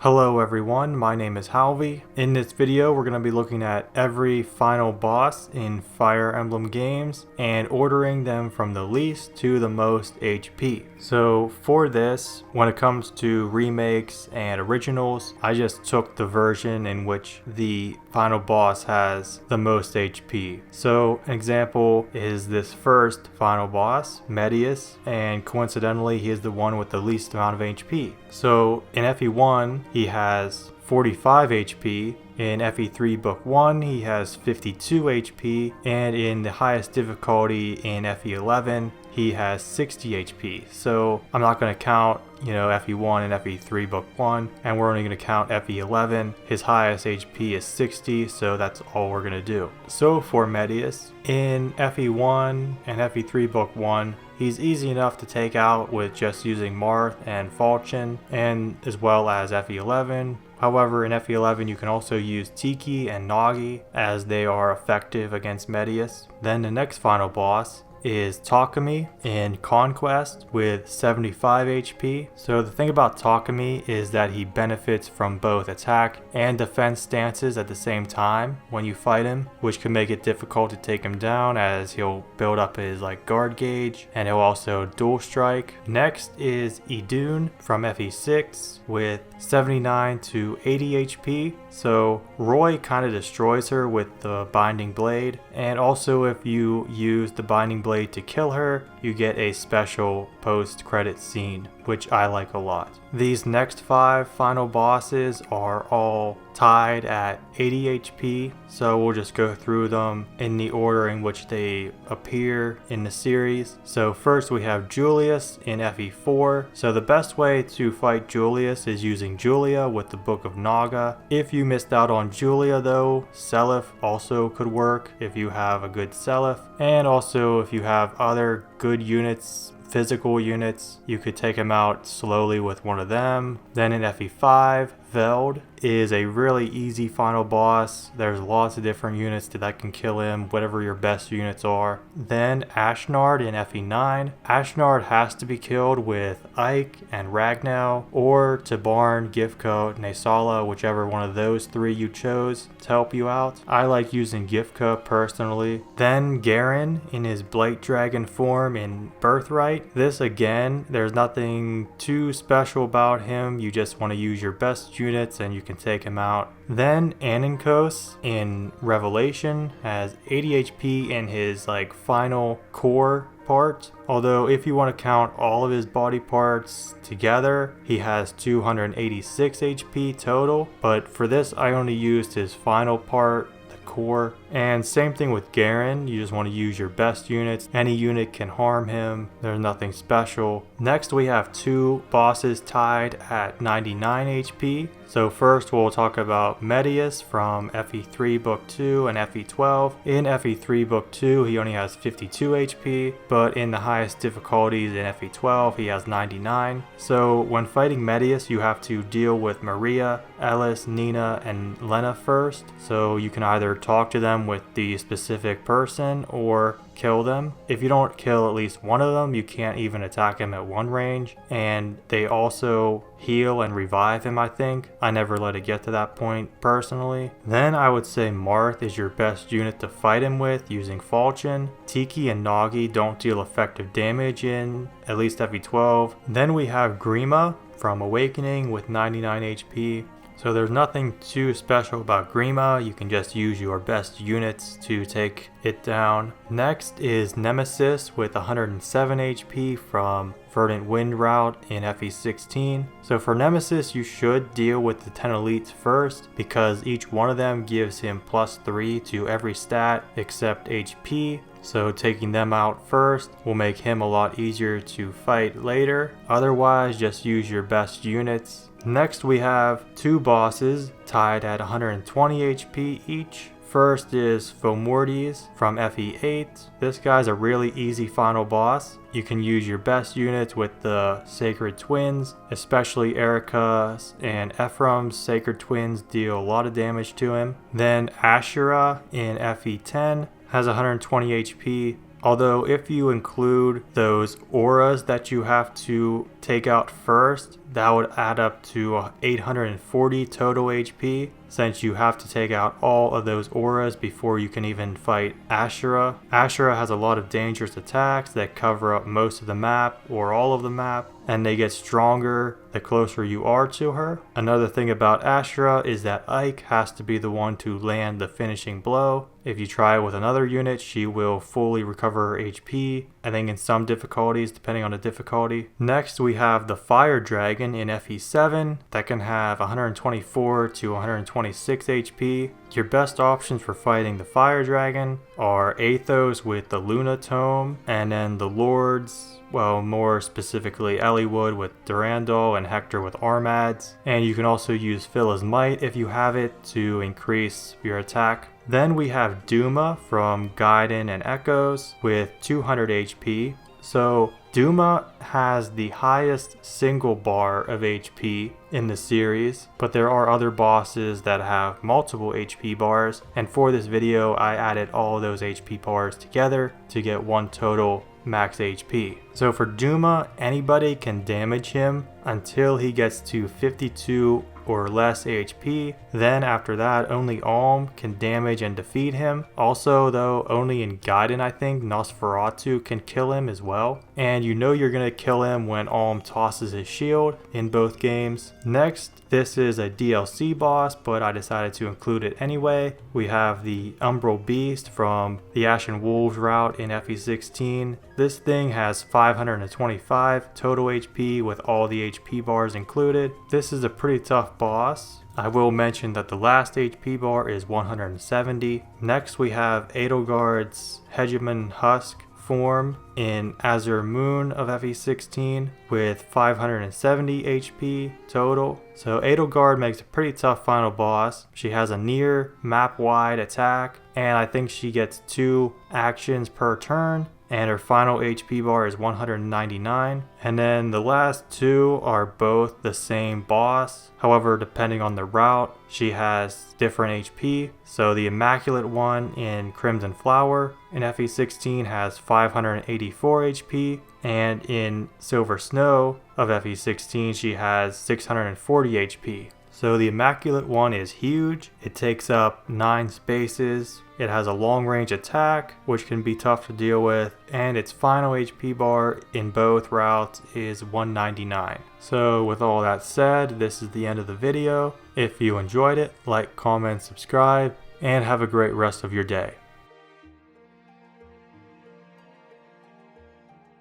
Hello everyone, my name is Halvey. In this video we're going to be looking at every final boss in Fire Emblem games and ordering them from the least to the most HP. So for this, when it comes to remakes and originals, I just took the version in which the final boss has the most HP. So an example is this first final boss, Medius, and coincidentally he is the one with the least amount of HP. So in FE1 he has 45 HP, in FE3 Book 1 he has 52 HP, and in the highest difficulty in FE11 he has 60 HP. So I'm not going to count, FE1 and FE3 Book 1, and we're only going to count FE11. His highest HP is 60, so that's all we're going to do. So for Medius, in FE1 and FE3 Book 1, he's easy enough to take out with just using Marth and Falchion, and as well as FE11. However, in FE11 you can also use Tiki and Nagi as they are effective against Medius. Then the next final boss is Takumi in Conquest with 75 HP. So the thing about Takumi is that he benefits from both attack and defense stances at the same time when you fight him, which can make it difficult to take him down as he'll build up his guard gauge and he'll also dual strike. Next is Idun from FE6 with 79 to 80 HP. So Roy kind of destroys her with the Binding Blade, and also if you use the Binding Blade to kill her, you get a special post-credit scene, which I like a lot. These next 5 final bosses are all tied at 80 HP, so we'll just go through them in the order in which they appear in the series. So first we have Julius in FE4. So the best way to fight Julius is using Julia with the Book of Naga. If you missed out on Julia though, Seliph also could work if you have a good Seliph, and also if you have other good units, physical units, you could take him out slowly with one of them. Then in FE5, Veld is a really easy final boss. There's lots of different units that can kill him, whatever your best units are. Then Ashnard in FE9. Ashnard has to be killed with Ike and Ragnar, or Tabarn, Gifka, Nasala, whichever one of those 3 you chose to help you out. I like using Gifka personally. Then Garen in his Blight Dragon form in Birthright. This again, there's nothing too special about him. You just want to use your best units and you can take him out. Then Aninkos in Revelation has 80 HP in his final core part. Although if you want to count all of his body parts together, he has 286 HP total. But for this I only used his final part, core. And same thing with Garen, you just want to use your best units. Any unit can harm him, there's nothing special. Next we have 2 bosses tied at 99 HP. So first we'll talk about Medius from FE3 Book 2 and FE12. In FE3 Book 2 he only has 52 HP, but in the highest difficulties in FE12 he has 99. So when fighting Medius you have to deal with Maria, Ellis, Nina, and Lena first. So you can either talk to them with the specific person or kill them. If you don't kill at least one of them, you can't even attack him at one range, and they also heal and revive him, I think. I never let it get to that point personally. Then I would say Marth is your best unit to fight him with using Falchion. Tiki and Nagi don't deal effective damage in at least FE12. Then we have Grima from Awakening with 99 HP. So there's nothing too special about Grima, you can just use your best units to take it down. Next is Nemesis with 107 HP from Verdant Wind route in FE16. So for Nemesis you should deal with the 10 elites first, because each one of them gives him +3 to every stat except HP. So taking them out first will make him a lot easier to fight later. Otherwise just use your best units. Next we have 2 bosses tied at 120 HP each. First is Fomordes from FE8. This guy's a really easy final boss. You can use your best units with the Sacred Twins, especially Erica's and Ephraim's Sacred Twins deal a lot of damage to him. Then Ashura in FE10 has 120 HP. Although if you include those auras that you have to take out first, that would add up to 840 total HP, since you have to take out all of those auras before you can even fight Ashura. Ashura has a lot of dangerous attacks that cover up most of the map or all of the map, and they get stronger the closer you are to her. Another thing about Ashura is that Ike has to be the one to land the finishing blow. If you try it with another unit, she will fully recover her HP, I think in some difficulties, depending on the difficulty. Next, we have the Fire Dragon in FE7 that can have 124 to 126 HP. Your best options for fighting the Fire Dragon are Athos with the Luna Tome, and then the Lords, well, more specifically Eliwood with Durandal and Hector with Armads. And you can also use Phyllis Might if you have it to increase your attack. Then we have Duma from Gaiden and Echoes with 200 HP. So Duma has the highest single bar of HP in the series, but there are other bosses that have multiple HP bars, and for this video I added all those HP bars together to get one total max HP. So for Duma, anybody can damage him until he gets to 52 or less HP. Then after that, only Alm can damage and defeat him. Also though, only in Gaiden I think Nosferatu can kill him as well. And you know you're gonna kill him when Alm tosses his shield in both games. Next, this is a DLC boss, but I decided to include it anyway. We have the Umbral Beast from the Ashen Wolves route in FE16. This thing has 525 total HP with all the HP bars included. This is a pretty tough boss. I will mention that the last HP bar is 170. Next we have Edelgard's Hegemon Husk form in Azure Moon of FE16 with 570 HP total. So Edelgard makes a pretty tough final boss. She has a near map-wide attack, and I think she gets 2 actions per turn, and her final HP bar is 199. And then the last 2 are both the same boss. However, depending on the route, she has different HP. So the Immaculate one in Crimson Flower in FE16 has 584 HP, and in Silver Snow of FE16 she has 640 HP. So the Immaculate one is huge. It takes up 9 spaces. It has a long range attack, which can be tough to deal with, and its final HP bar in both routes is 199. So with all that said, this is the end of the video. If you enjoyed it, like, comment, subscribe, and have a great rest of your day.